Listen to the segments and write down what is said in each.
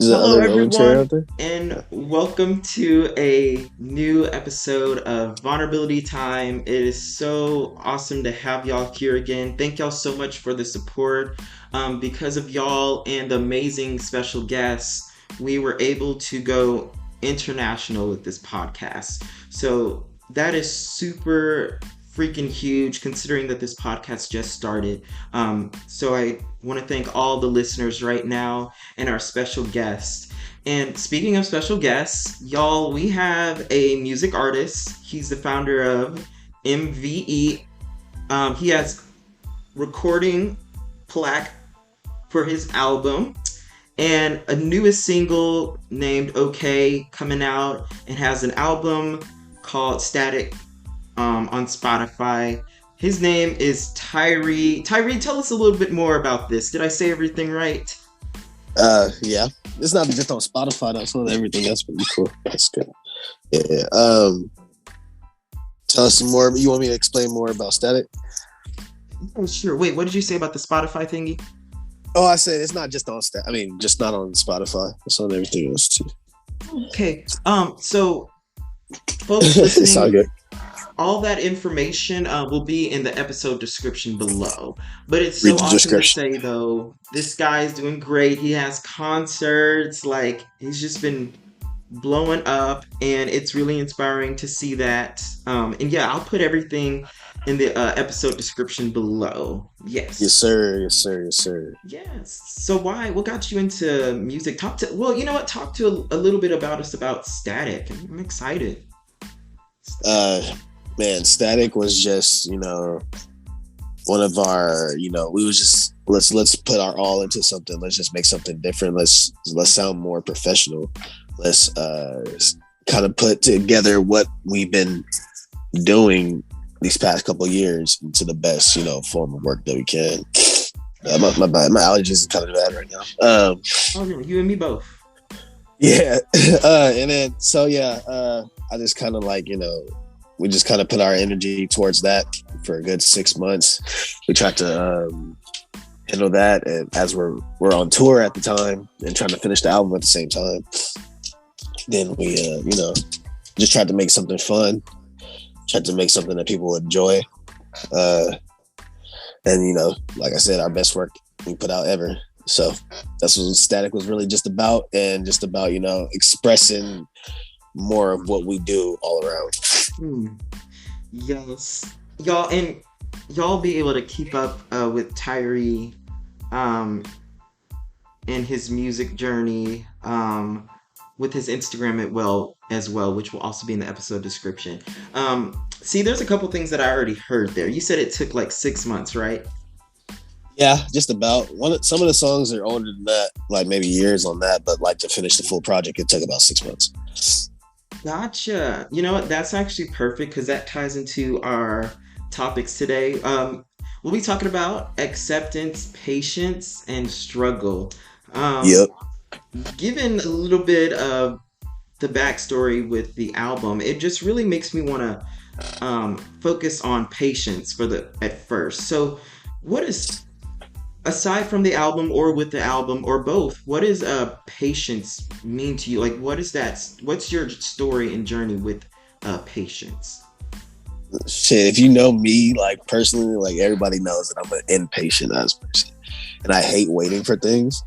Is the Hello, other chair everyone, out there? and welcome to a new episode of Vulnerability Time. It is so awesome to have y'all here again. Thank y'all so much for the support. Because of y'all and the amazing special guests, we were able to go international with this podcast. So that is super freaking huge considering that this podcast just started. So I want to thank all the listeners right now and our special guest. And speaking of special guests, y'all, we have a music artist. He's the founder of MVE. He has recording plaque for his album and a newest single named OK coming out and has an album called Static on Spotify. His name is Tyree. Tyree, tell us a little bit more about this. Did I say everything right? Yeah. It's not just on Spotify though, so everything else pretty cool. That's good. Yeah. Tell us some more. You want me to explain more about Static? Oh, sure. Wait, what did you say about the Spotify thingy? Oh, I said it's not just on Static. I mean, just not on Spotify. It's on everything else too. Okay. So folks It's all listening, good. all that information will be in the episode description below. But it's so Read the awesome to description. say, though, this guy's doing great. He has concerts, like, he's just been blowing up, and it's really inspiring to see that. And yeah, I'll put everything in the episode description below. Yes, Yes. sir. Yes, sir. Yes, sir. Yes. So why? What got you into music? Well, you know what? Talk to a little bit about us about Static. I'm excited. Uh, Man, Static was just one of our we was just let's put our all into something. Let's just make something different. Let's sound more professional. Let's kind of put together what we've been doing these past couple of years into the best form of work that we can. My allergies are kind of bad right now. Oh, no, you and me both. Yeah, and then I just kind of we just kind of put our energy towards that for a good 6 months. We tried to handle that, and as we're on tour at the time and trying to finish the album at the same time, then we just tried to make something fun, tried to make something that people enjoy, and like I said, our best work we put out ever. So that's what Static was really just about, and just about expressing more of what we do all around. Hmm. Yes, y'all, and y'all be able to keep up with Tyree, um, and his music journey, with his Instagram as well, which will also be in the episode description. See, there's a couple things that I already heard there. You said it took like 6 months, right? Yeah, just about. Some of the songs are older than that, like maybe years on that, but like to finish the full project, it took about 6 months. Gotcha. You know what? That's actually perfect because that ties into our topics today. We'll be talking about acceptance, patience, and struggle. Um, Yep. Given a little bit of the backstory with the album, it just really makes me want to focus on patience for the at first. So, what is aside from the album or with the album or both, what does patience mean to you? Like, what is that? What's your story and journey with patience? Shit, if you know me, like personally, like everybody knows that I'm an impatient ass person, and I hate waiting for things.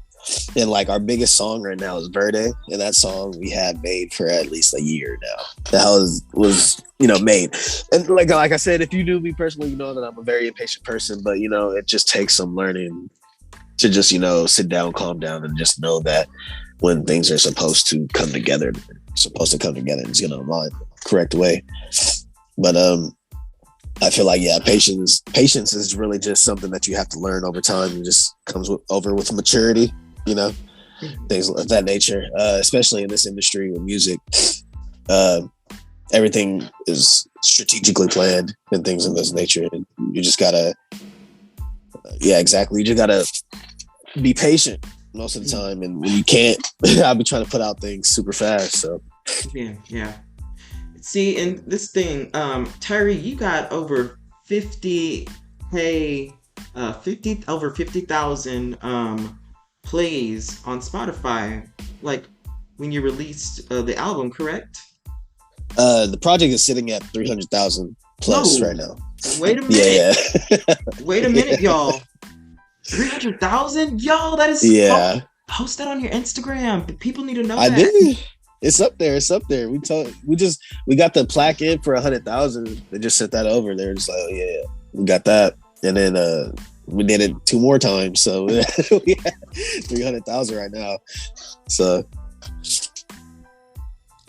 And like our biggest song right now is Verde, and that song we had made for at least a year now. The hell was made, and like I said, if you knew me personally, you know that I'm a very impatient person. But it just takes some learning to just sit down, calm down, and just know that when things are supposed to come together, it's gonna align the correct way. But I feel like patience is really just something that you have to learn over time, and just comes over with maturity. You know, things of that nature, especially in this industry with music. Uh, Everything is strategically planned and things of this nature. And you just gotta, yeah, exactly. You just gotta be patient most of the time. And when you can't, I'll be trying to put out things super fast. So, Yeah, yeah. See, and this thing, Tyree, you got over 50K, 50 over 50,000 plays on Spotify, like when you released the album, correct? The project is sitting at 300,000 plus No, right now. wait a Yeah, minute. yeah. Wait a minute, y'all. 300,000? Y'all, that is. Yeah. Post that on your Instagram. People need to know I that. did. It's up there. It's up there. We got the plaque in for 100,000. They just sent that over. They're just like, oh, yeah, we got that. And then we did it 2 more times. So we have 300,000 right now. So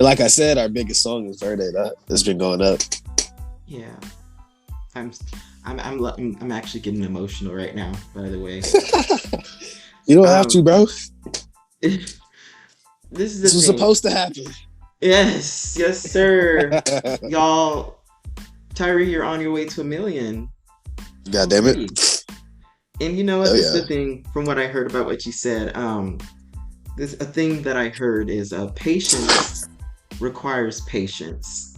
like I said, our biggest song is Verde. That's been going up. Yeah. I'm actually getting emotional right now, by the way. You don't have to, bro. This is This was supposed to happen. Yes, yes, sir. Y'all, Tyree, you're on your way to 1 million. God damn it. And you know what? This is yeah. the thing from what I heard about what you said. This a thing that I heard is patience requires patience.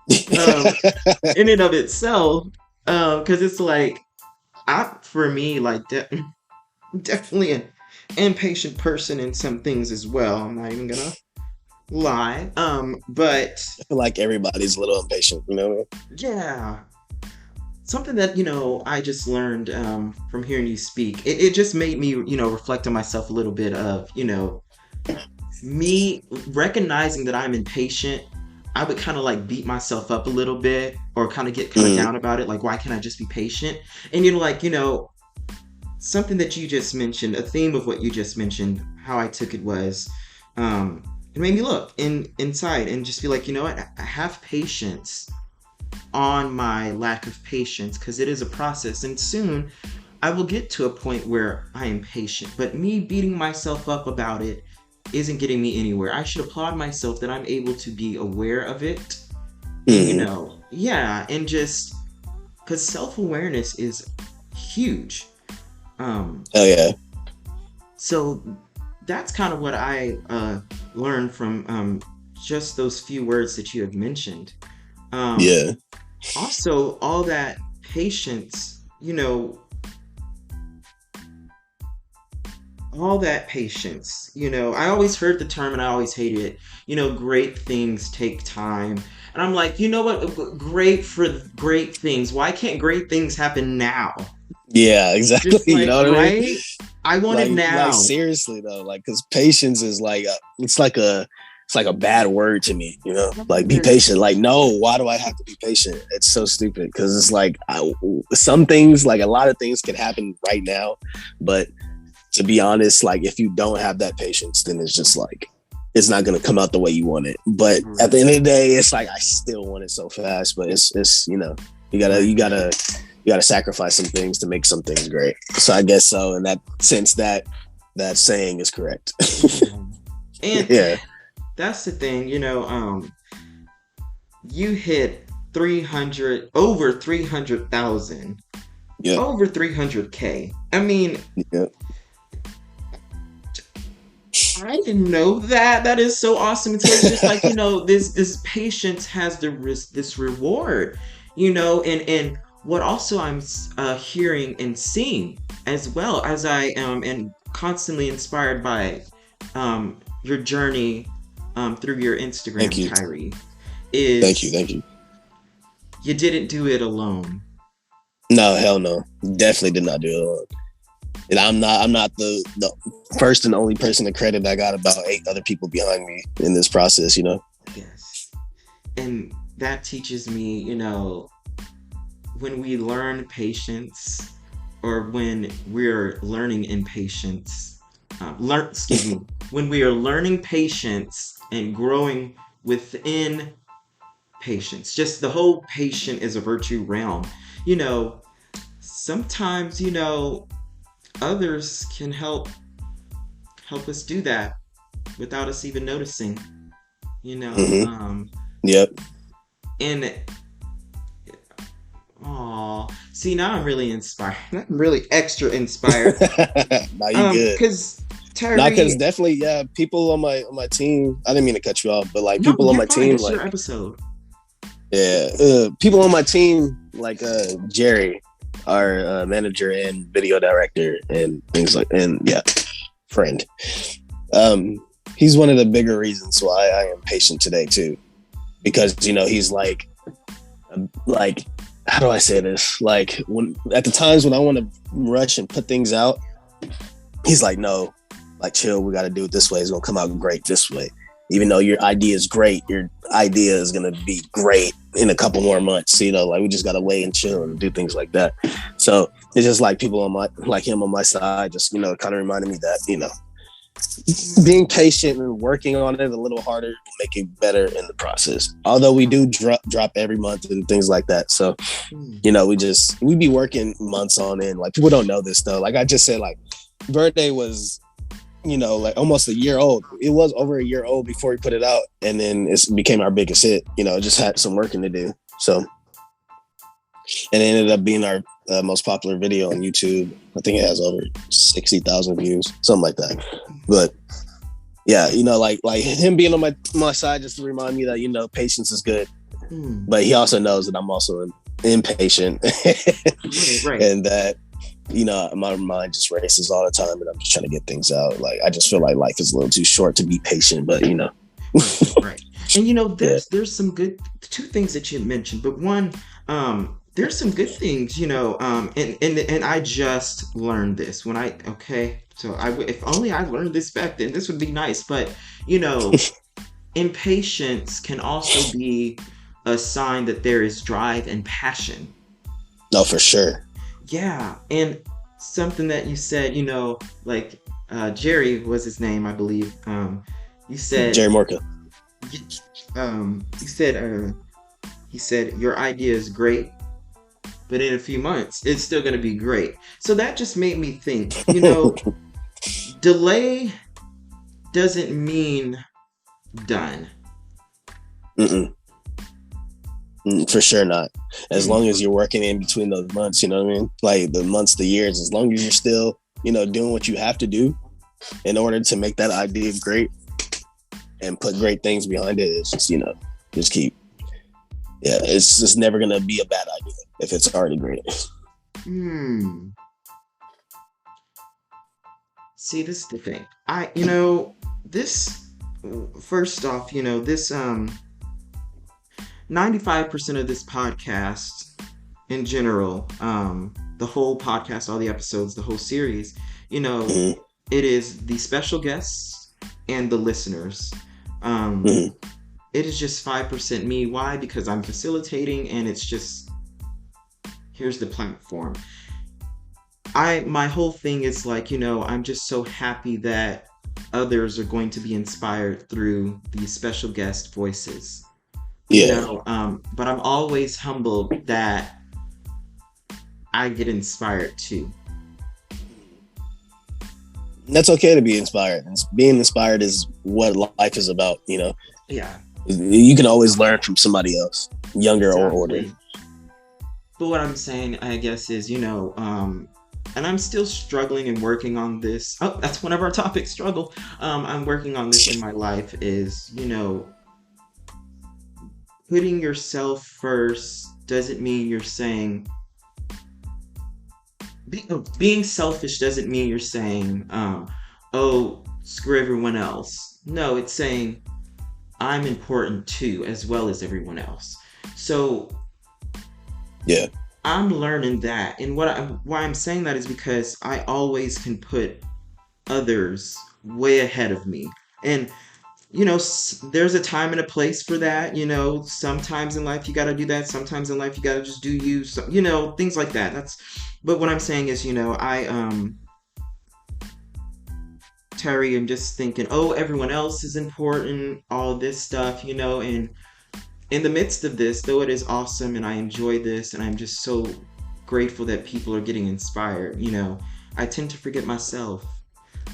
In and of itself, because it's like, for me, like definitely an impatient person in some things as well. I'm not even gonna lie. But I feel like everybody's a little impatient, you know? yeah, something that I just learned from hearing you speak. It just made me reflect on myself a little bit of me recognizing that I'm impatient. I would kind of like beat myself up a little bit, or kind of get kind of down about it. Like, why can't I just be patient? And something that you just mentioned, a theme of what you just mentioned, how I took it was, it made me look inside and just be like, you know what? I have patience on my lack of patience, because it is a process, and soon I will get to a point where I am patient. But me beating myself up about it isn't getting me anywhere. I should applaud myself that I'm able to be aware of it. And, and just because self-awareness is huge. Oh yeah. So that's kind of what I learned from just those few words that you have mentioned. Yeah. Also, all that patience, I always heard the term and I always hated it. Great things take time. And I'm like, you know what? Great for great things. Why can't great things happen now? Yeah, exactly. Just like, you know what right? I mean? I want it now. Like seriously though, like, because patience is like it's like a bad word to me, like, be patient. Like, no, why do I have to be patient? It's so stupid, because it's like some things, like a lot of things can happen right now, but to be honest, like, if you don't have that patience, then it's just like, it's not going to come out the way you want it. But at the end of the day, it's like, I still want it so fast, but it's you gotta sacrifice some things to make some things great. So I guess so, in that sense, that saying is correct. And yeah, that's the thing, you hit 300, over 300,000, over 300K. I mean, I didn't know that. That is so awesome. So it's just like, this patience has this reward, and what also I'm hearing and seeing, as well as I am and constantly inspired by your journey through your Instagram, Tyree, is thank you. You didn't do it alone. No, hell no. Definitely did not do it alone. And I'm not the first and only person to credit. I got about 8 other people behind me in this process, Yes. And that teaches me, when we learn patience, or when we're learning impatience, when we are learning patience and growing within patience, just the whole patient is a virtue realm. Sometimes, others can help us do that without us even noticing, Yep. And see, now I'm really inspired. I'm really extra inspired. Now you good. Because definitely, people on my team. I didn't mean to cut you off, but like, people on my team, it's like, your episode. Yeah, people on my team, like Jerry, our manager and video director and things like, and yeah, friend. Um, he's one of the bigger reasons why I am patient today too, because he's like how do I say this? Like when at the times when I want to rush and put things out, he's like, no, like chill. We got to do it this way. It's gonna come out great this way. Even though your idea is great, your idea is gonna be great in a couple more months. Like we just gotta wait and chill and do things like that. So it's just like people like him on my side, just kind of reminding me that being patient and working on it a little harder will make it better in the process. Although we do drop every month and things like that. So, we be working months on end. Like people don't know this though. Like I just said, like Birthday was, like almost a year old. It was over a year old before we put it out. And then it became our biggest hit, it just had some working to do. So, and it ended up being our most popular video on YouTube. I think it has over 60,000 views, something like that. But yeah, like him being on my side just to remind me that patience is good. But he also knows that I'm also impatient, right. And that my mind just races all the time, and I'm just trying to get things out. Like I just feel like life is a little too short to be patient, but right. And there's some good two things that you mentioned, but one, there's some good things, and I just learned this so if only I learned this back then, this would be nice. But, impatience can also be a sign that there is drive and passion. No, for sure. Yeah. And something that you said, like Jerry was his name, I believe. You said Jerry Morka. He said your idea is great, but in a few months, it's still going to be great. So that just made me think, delay doesn't mean done. For sure not. As long as you're working in between those months, you know what I mean? Like the months, the years, as long as you're still, doing what you have to do in order to make that idea great and put great things behind it, it's just, just keep. Yeah, it's just never going to be a bad idea if it's already great. See, this is the thing. First off, this 95% of this podcast in general, the whole podcast, all the episodes, the whole series, it is the special guests and the listeners. It is just 5% me. Why? Because I'm facilitating, and it's just, here's the platform. My whole thing is like, I'm just so happy that others are going to be inspired through these special guest voices. Yeah. But I'm always humbled that I get inspired too. That's okay to be inspired. Being inspired is what life is about, Yeah. You can always learn from somebody else, younger or older. But what I'm saying, I guess, is, and I'm still struggling and working on this. Oh, that's one of our topics, struggle. I'm working on this in my life is, putting yourself first doesn't mean you're saying, being selfish doesn't mean you're saying, oh, screw everyone else. No, it's saying, I'm important too, as well as everyone else. So, yeah, I'm learning that, and why I'm saying that is because I always can put others way ahead of me, and there's a time and a place for that. Sometimes in life you got to do that. Sometimes in life you got to just do you. So, things like that. But what I'm saying is, Terry, I'm just thinking, oh, everyone else is important, all this stuff, and in the midst of this, though it is awesome and I enjoy this and I'm just so grateful that people are getting inspired, I tend to forget myself.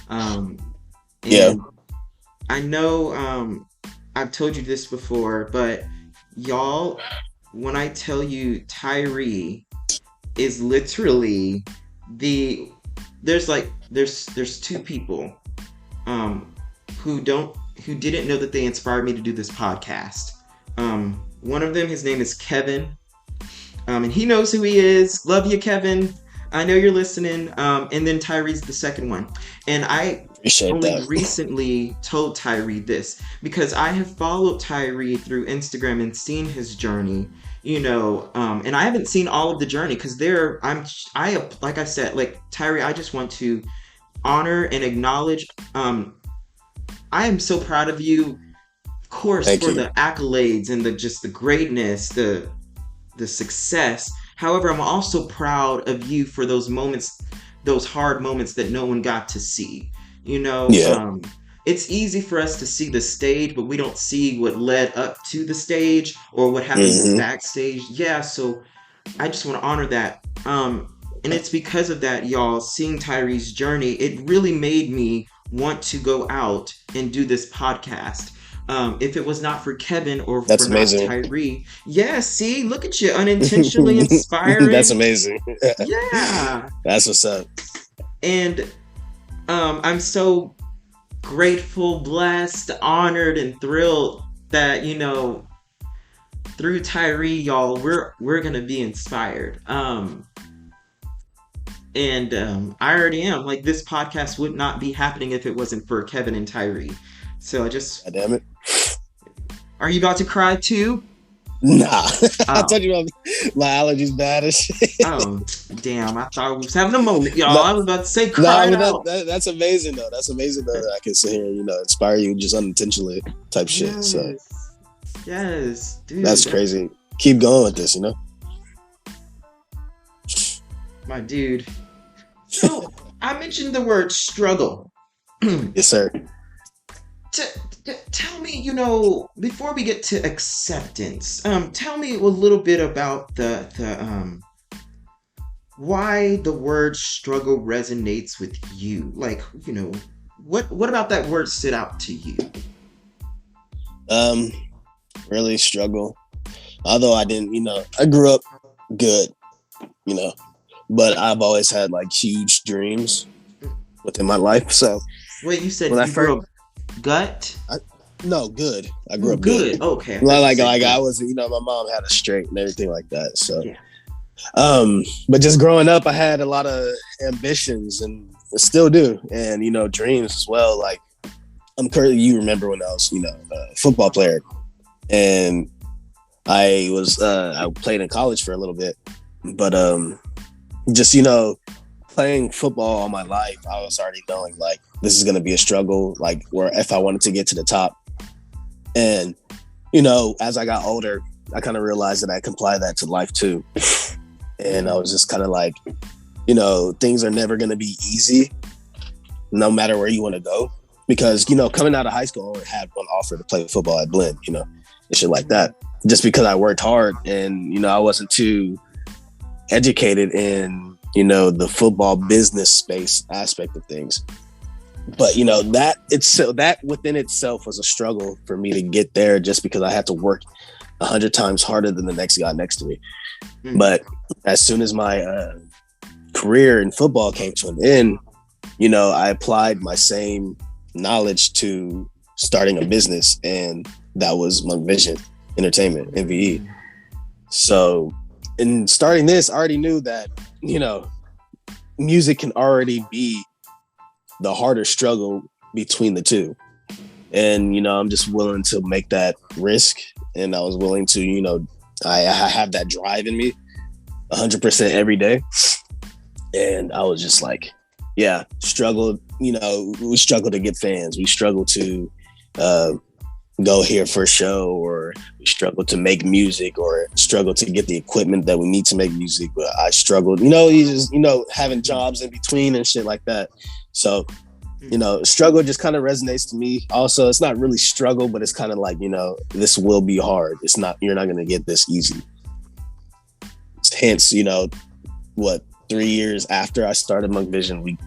Yeah. I know I've told you this before, but y'all, when I tell you Tyree is literally there's two people who didn't know that they inspired me to do this podcast. One of them, his name is Kevin, and he knows who he is. Love you, Kevin. I know you're listening. And then Tyree's the second one. And I Appreciate only that. recently told Tyree this because I have followed Tyree through Instagram and seen his journey, and I haven't seen all of the journey because like I said, like Tyree, I just want to honor and acknowledge. I am so proud of you, of course, Thank for you. the accolades and the greatness, the success. However, I'm also proud of you for those moments, those hard moments that no one got to see. You know, Yeah. it's easy for us to see the stage, but we don't see what led up to the stage or what happens Hmm. backstage. Yeah, so I just want to honor that. And it's because of that, y'all, seeing Tyree's journey, it really made me want to go out and do this podcast. If it was not for Kevin or for That's not amazing. Tyree, yeah, see, look at you, unintentionally That's inspiring. amazing. Yeah. That's what's up. And I'm so grateful, blessed, honored, and thrilled that, through Tyree, y'all, we're gonna be inspired. And I already am. Like this podcast would not be happening if it wasn't for Kevin and Tyree. So God damn it. are you about to cry too? Nah. I Oh, told you my allergies bad as shit. oh, damn! I thought we was having a moment, y'all. No, I was about to say no, cry I it mean out. that's amazing though. That's amazing though that I can sit here and inspire you just unintentionally type shit. So Yes, yes, dude, that's crazy. Keep going with this. my dude. So I mentioned the word struggle. Yes, sir. Tell me, before we get to acceptance, tell me a little bit about the why the word struggle resonates with you. Like, what about that word stood out to you? Um, really struggle. Although I didn't, I grew up good, you know, but I've always had like huge dreams within my life. So Wait, you said when I you grew first, up gut? no, good. I grew Oh, up good. good. Okay, I thought Like, you like, said like I good. was, my mom had a straight and everything like that. So, Yeah. but just growing up, I had a lot of ambitions and I still do, and dreams as well. Like I'm currently, you remember when I was, a football player, and I played in college for a little bit, but just playing football all my life, I was already knowing like this is gonna be a struggle, like where if I wanted to get to the top. And as I got older, I kind of realized that I can apply that to life too. And I was just kind of like, things are never gonna be easy, no matter where you want to go. Because coming out of high school, I only had one offer to play football at Blinn, and shit like that. Just because I worked hard and I wasn't too educated in the football business space aspect of things. But that within itself was a struggle for me to get there, just because I had to work 100 times harder than the next guy next to me. Mm. But as soon as my career in football came to an end, I applied my same knowledge to starting a business, and that was Monk Vision Entertainment, MVE. So in starting this, I already knew that, music can already be the harder struggle between the two. And, I'm just willing to make that risk. And I was willing to, I have that drive in me 100% every day. And I was just like, yeah, struggled, we struggle to get fans. We struggle to go here for a show, or we struggle to make music, or struggle to get the equipment that we need to make music. But I struggled, you just, having jobs in between and shit like that. So, struggle just kind of resonates to me. Also, it's not really struggle, but it's kind of like, this will be hard. It's not, you're not going to get this easy. Hence, 3 years after I started Monk Vision, we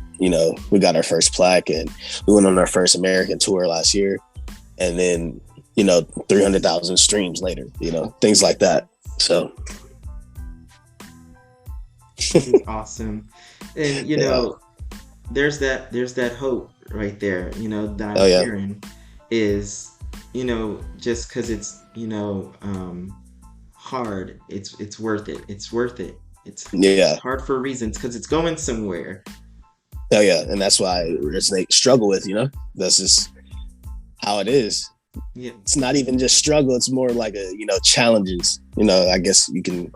got our first plaque, and we went on our first American tour last year. And then, 300,000 streams later, things like that. So. Awesome. And, Yeah. there's that hope right there, that I'm Oh, yeah. hearing is, just because it's, hard, it's worth it. It's worth it. It's Yeah. hard for reasons because it's going somewhere. Oh yeah, and that's why I struggle with. That's just how it is. Yeah, It's not even just struggle. It's more like challenges. I guess you can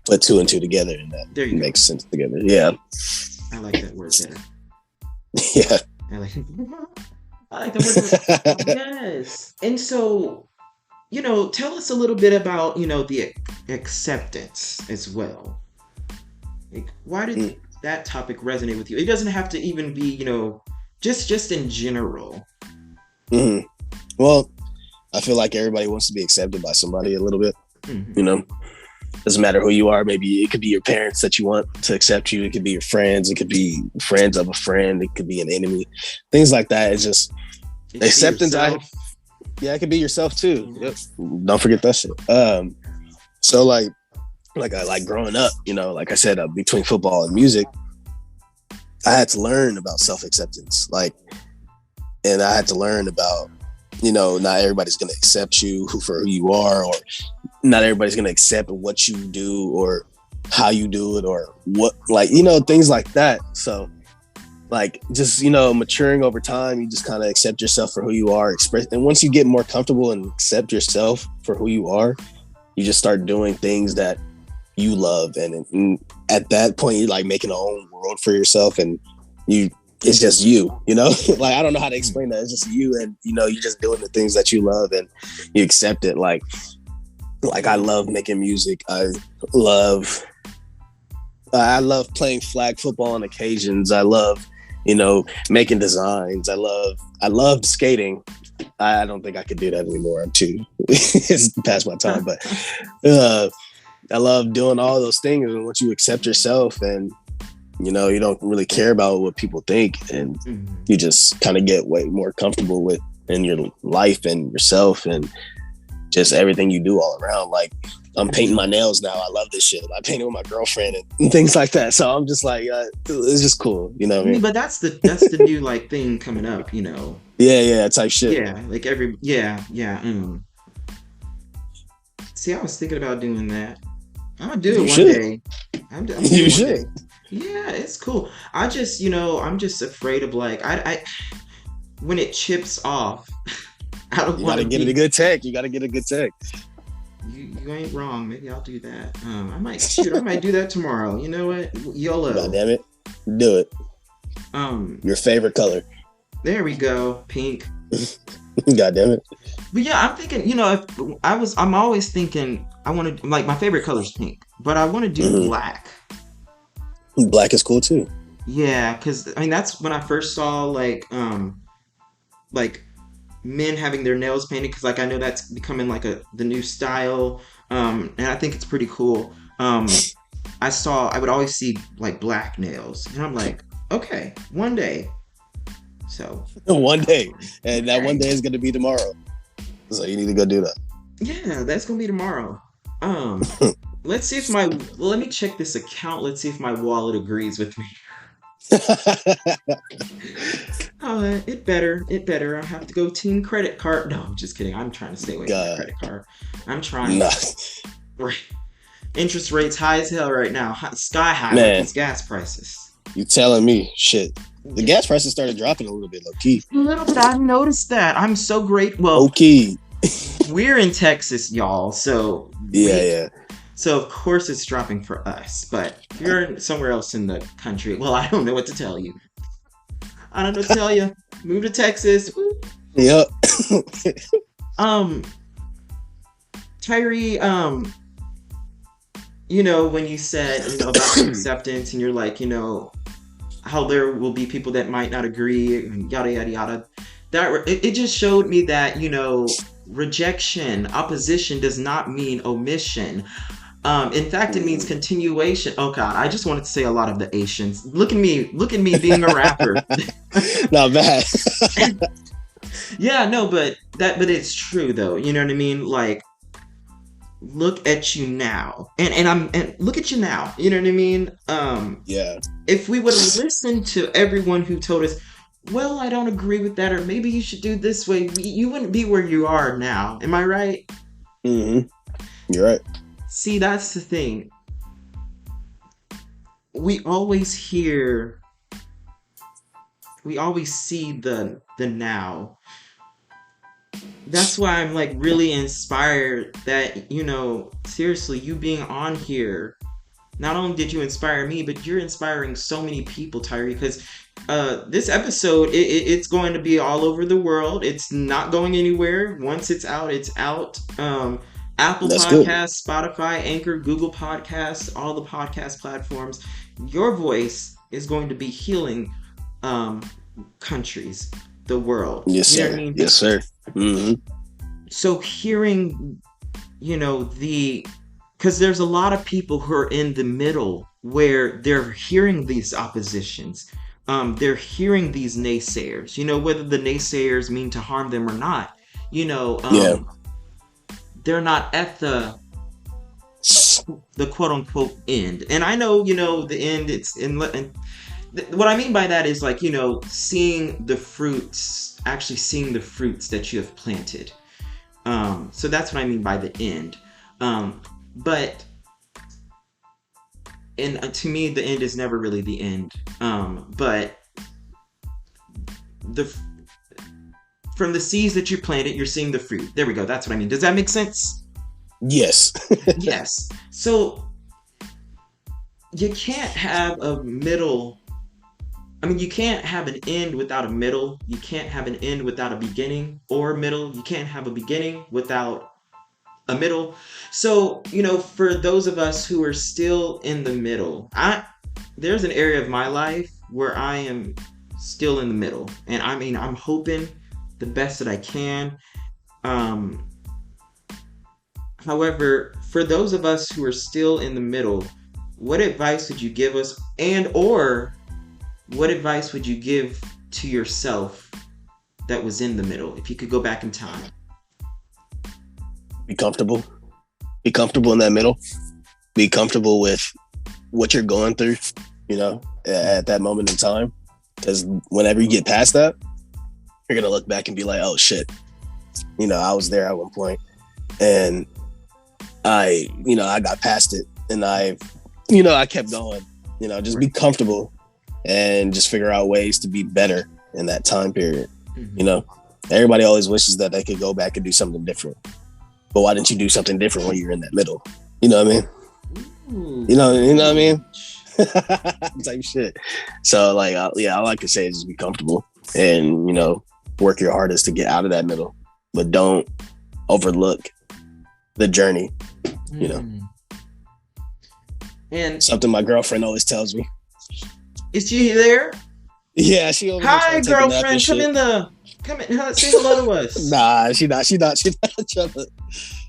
put two and two together, and that there you makes sense together. Yeah. go. I like that word better. Yeah. I like, I like the word. Yes. And so, tell us a little bit about, the acceptance as well. Like, why did Mm. that topic resonate with you? It doesn't have to even be, just in general. hmm Well, I feel like everybody wants to be accepted by somebody a little bit. Mhm. You know, doesn't matter who you are. Maybe it could be your parents that you want to accept you. It could be your friends. It could be friends of a friend. It could be an enemy. Things like that. It's just It could be acceptance. yourself. Yeah, it could be yourself too. Yeah. Yep. Don't forget that shit. So like growing up, like I said, between football and music, I had to learn about self acceptance. And I had to learn about, not everybody's going to accept you for who you are, or not everybody's going to accept what you do or how you do it, or what, things like that. So, just, maturing over time, you just kind of accept yourself for who you are, and once you get more comfortable and accept yourself for who you are, you just start doing things that you love. And at that point, you're like making a own world for yourself, and it's just you, I don't know how to explain that. It's just you, and you're just doing the things that you love, and you accept it. Like I love making music. I love playing flag football on occasions. I love, making designs. I loved skating. I don't think I could do that anymore. I'm too it's past my time, but I love doing all those things. And once you accept yourself, and you don't really care about what people think, and Mhm. you just kind of get way more comfortable with in your life and yourself, and just everything you do all around. Like, I'm painting my nails now. I love this shit. I painted with my girlfriend and things like that. So I'm just like, it's just cool. You know what I mean? But that's the new thing coming up. Yeah, type shit. Yeah, like yeah. See, I was thinking about doing that. I'm gonna do it You one should. day. I'm doing You it one should. day. Yeah, it's cool. I just, I'm just afraid of I when it chips off. I don't You want gotta to get it a good tech. You gotta get a good tech. You ain't wrong. Maybe I'll do that. I might do that tomorrow. You know what? YOLO. God damn it. Do it. Your favorite color. There we go. Pink. God damn it. But yeah, I'm thinking, I'm always thinking I want to, like, my favorite color is pink, but I want to do Mhm. black. Black is cool too. Yeah, because I mean that's when I first saw like men having their nails painted, because I know that's becoming the new style, and I think it's pretty cool. I would always see like black nails, and I'm like, okay, one day. So One day. And that okay. one day is gonna be tomorrow. So you need to go do that. Yeah, that's gonna be tomorrow. Let's see if let me check this account. Let's see if my wallet agrees with me. It better. I have to go team credit card. No, I'm just kidding. I'm trying to stay away from my God. credit card. I'm trying. Nah. Right. Interest rates high as hell right now. Sky high with Man. these gas prices. You telling me shit. The gas prices started dropping a little bit, low key. A little bit. I noticed that. I'm so great. Well, Low key. we're in Texas, y'all. So Yeah. So of course it's dropping for us, but if you're somewhere else in the country, well, I don't know what to tell you. I don't know what to tell you. Move to Texas. Woo. Yep. Tyree, when you said, about acceptance, and you're like, how there will be people that might not agree, and yada yada yada. It just showed me that, rejection, opposition does not mean omission. In fact, it means continuation. Oh God, I just wanted to say a lot of the Asians. Look at me being a rapper. Not bad. Yeah, no, but it's true though. You know what I mean? Like, look at you now, and look at you now. You know what I mean? Yeah. If we would have listened to everyone who told us, well, I don't agree with that, or maybe you should do this way, you wouldn't be where you are now. Am I right? Mm-hmm. You're right. See, that's the thing. we always hear, we always see the now. That's why I'm like really inspired that, seriously, you being on here, not only did you inspire me, but you're inspiring so many people, Tyree, because this episode, it's going to be all over the world. It's not going anywhere. Once it's out, it's out. Apple That's good. Podcasts, Spotify, Anchor, Google Podcasts, all the podcast platforms. Your voice is going to be healing um, countries, the world. Yes, You know what I sir. mean? Yes, sir. Hmm. So hearing, the because there's a lot of people who are in the middle where they're hearing these oppositions. They're hearing these naysayers, whether the naysayers mean to harm them or not. You know, Yeah. um, they're not at the quote unquote end. And I know, the end. It's in. What I mean by that is like, seeing the fruits, actually seeing the fruits that you have planted. So that's what I mean by the end. But and to me, the end is never really the end. But the from the seeds that you planted, you're seeing the fruit. There we go. That's what I mean. Does that make sense? Yes. Yes. So you can't have a middle. I mean, you can't have an end without a middle. You can't have an end without a beginning or middle. You can't have a beginning without a middle. So, for those of us who are still in the middle, there's an area of my life where I am still in the middle. And I mean, I'm hoping the best that I can. However, for those of us who are still in the middle, what advice would you give us, and or what advice would you give to yourself that was in the middle if you could go back in time? Be comfortable. Be comfortable in that middle. Be comfortable with what you're going through, at that moment in time. Because whenever you get past that, you're gonna look back and be like, "Oh shit, I was there at one point, and I got past it, and I kept going. Just be comfortable and just figure out ways to be better in that time period. Mm-hmm. Everybody always wishes that they could go back and do something different. But why didn't you do something different when you're in that middle? You know what I mean? Ooh. You know what I mean? Type shit. So like, all I can say is just be comfortable and, work your hardest to get out of that middle, but don't overlook the journey. And something my girlfriend always tells me. Is she there? Yeah, she over Hi, girlfriend. Come in. Say hello to us. Nah, she not trying to.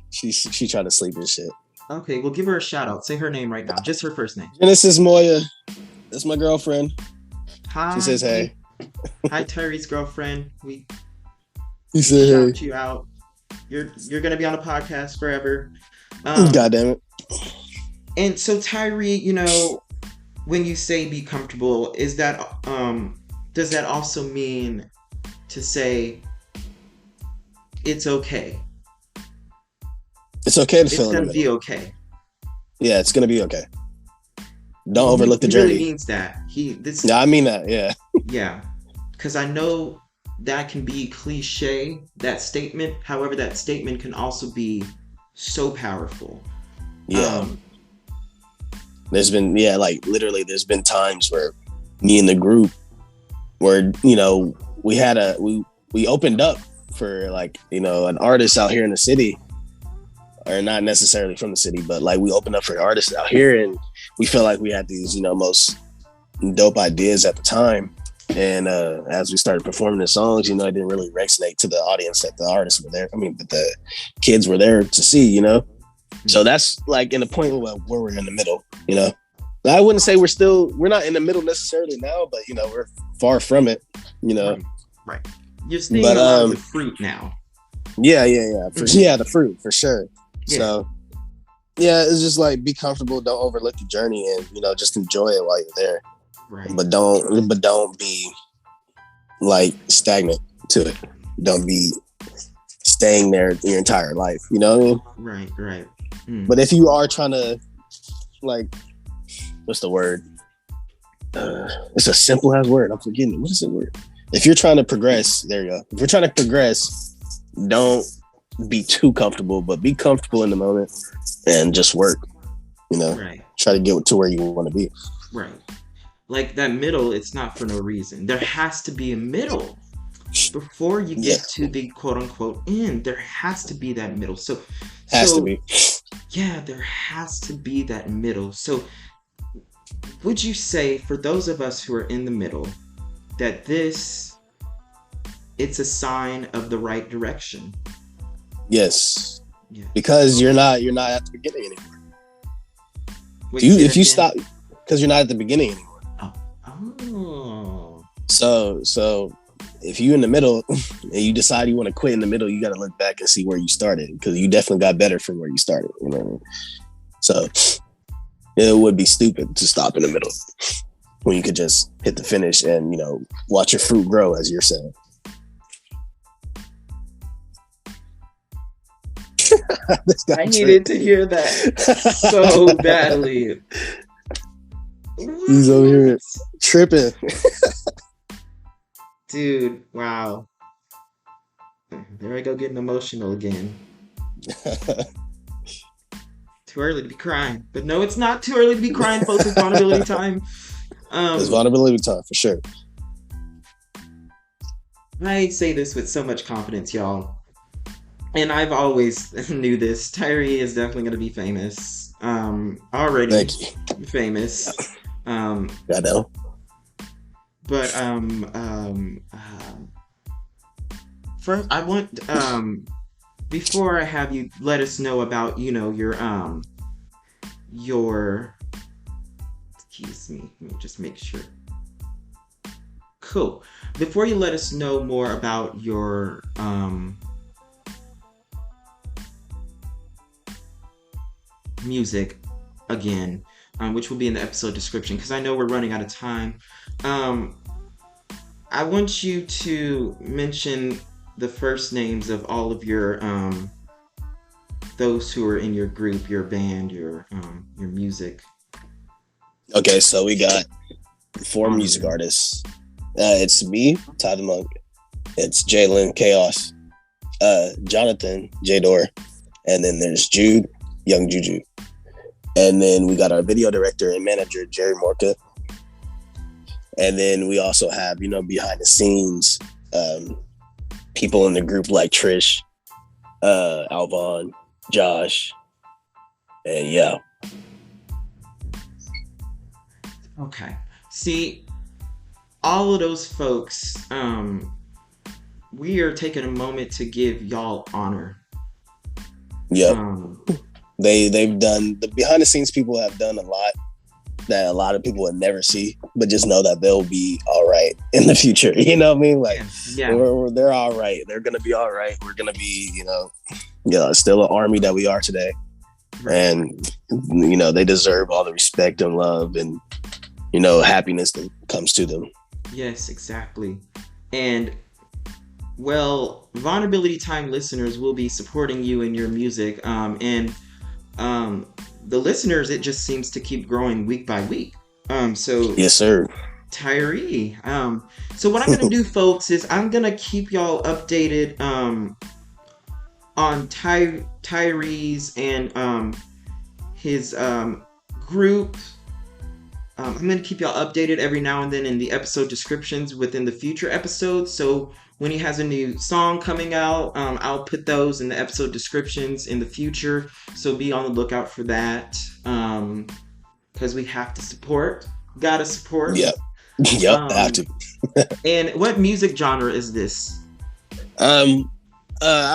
She trying to sleep and shit. Okay, well, give her a shout out. Say her name right now. Just her first name. Genesis Moya. That's my girlfriend. Hi. She says hey. Hi, Tyree's girlfriend. We said hey. Shout you out. You're gonna be on a podcast forever. God damn it. And so, Tyree, when you say be comfortable, is that does that also mean to say it's okay? It's okay to feel it's gonna be okay. Yeah, it's gonna be okay. Don't overlook the journey. He really means that. I mean that. Yeah. Yeah, because I know that can be cliche, that statement. However, that statement can also be so powerful. Yeah. There's been literally there's been times where me and the group where we opened up for an artist out here in the city, or not necessarily from the city, but we opened up for artists out here, and we felt like we had these most dope ideas at the time, and as we started performing the songs, it didn't really resonate to the audience that the artists were there. I mean, but the kids were there to see, So that's in the point where we're in the middle, I wouldn't say we're not in the middle necessarily now, but we're far from it, Right. You're seeing a lot of the fruit now. Yeah. The fruit for sure. Yeah. So yeah, it's just be comfortable, don't overlook the journey, and just enjoy it while you're there. Right. But don't be stagnant to it. Don't be staying there your entire life. You know what I mean? Right. But if you are trying to what's the word? It's a simple ass word. I'm forgetting it. What is the word? If you're trying to progress, there you go. If you're trying to progress, don't be too comfortable, but be comfortable in the moment and just work. You know, Right. try to get to where you want to be. Right. Like that middle, it's not for no reason. There has to be a middle before you Yeah, get to the quote unquote end. There has to be that middle. has to So be. yeah, there has to be that middle. So would you say for those of us who are in the middle that it's a sign of the right direction? Yes, Yeah. because you're not at the beginning anymore. Wait, You say if that you again? stop because you're not at the beginning anymore. Oh. Oh. So if you in the middle and you decide you want to quit in the middle, you got to look back and see where you started because you definitely got better from where you started. You know what I mean? So it would be stupid to stop in the middle when you could just hit the finish and watch your fruit grow, as you're saying. This guy I needed to hear that so badly. He's over here tripping. Dude, wow. There I go getting emotional again. Too early to be crying. But no, it's not too early to be crying, folks. It's vulnerability time. It's vulnerability time for sure. I say this with so much confidence, y'all. And I've always knew this. Tyree is definitely going to be famous. Already Thank you. famous. I know. But first, I want before I have you let us know about your excuse me, let me just make sure. Cool. Before you let us know more about your music again, which will be in the episode description because I know we're running out of time. I want you to mention the first names of all of your those who are in your group, your band, your music. Okay, so we got 4 music artists. It's me, Ty the Monk. It's Jalen Chaos, Jonathan Jador, and then there's Jude, Young Juju. And then we got our video director and manager, Jerry Morka. And then we also have, behind the scenes, people in the group like Trish, Alvon, Josh, and yeah. Okay. See, all of those folks, we are taking a moment to give y'all honor. Yep. They've done, the behind the scenes people have done a lot that a lot of people would never see, but just know that they'll be all right in the future. You know what I mean? Like, they're all right. They're going to be all right. We're going to be, still an army that we are today. Right. And, they deserve all the respect and love and, happiness that comes to them. Yes, exactly. And, well, Vulnerability Time listeners will be supporting you in your music. The listeners, it just seems to keep growing week by week. So yes, sir. Tyree. So what I'm gonna do, folks, is I'm gonna keep y'all updated on Tyree's and his group. I'm gonna keep y'all updated every now and then in the episode descriptions within the future episodes. So when he has a new song coming out, I'll put those in the episode descriptions in the future. So be on the lookout for that. Because we have to support. Gotta support. Yep. Yep, have to. And what music genre is this? I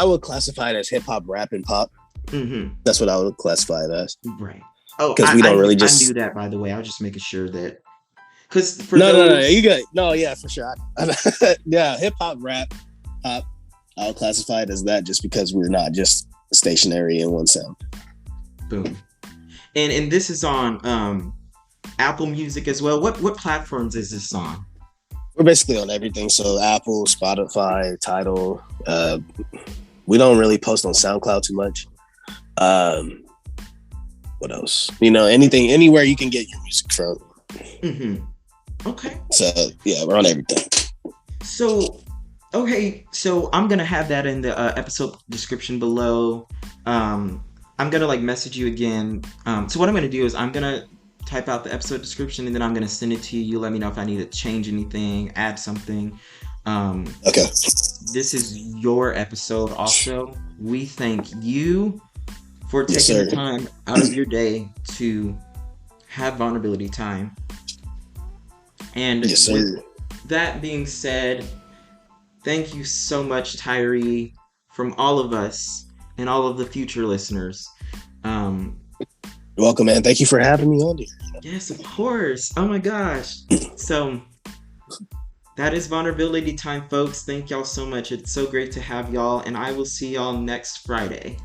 would classify it as hip hop, rap, and pop. Mm-hmm. That's what I would classify it as. Right. Oh, because we don't really just. I knew that, by the way. I was just making sure that. Because for no, you got yeah, for sure. Yeah, hip hop, rap, pop. I'll classify it as that just because we're not just stationary in one sound. Boom. And this is on Apple Music as well. What platforms is this on? We're basically on everything. So Apple, Spotify, Tidal. We don't really post on SoundCloud too much. What else? Anything, anywhere you can get your music from. Mm-hmm. Okay. So yeah, we're on everything. So, okay, so I'm gonna have that in the episode description below. I'm gonna like message you again. So what I'm gonna do is I'm gonna type out the episode description and then I'm gonna send it to you. You let me know if I need to change anything, add something. Um, Okay. this is your episode. Also, we thank you for Yes, taking sir. the time out of your day to have vulnerability time. And Yes, with sir. that being said, thank you so much, Tyree, from all of us and all of the future listeners. Um, You're welcome, man. Thank you for having me on here. yes, of course. Oh my gosh. So that is vulnerability time, folks. Thank y'all so much. It's so great to have y'all, and I will see y'all next Friday.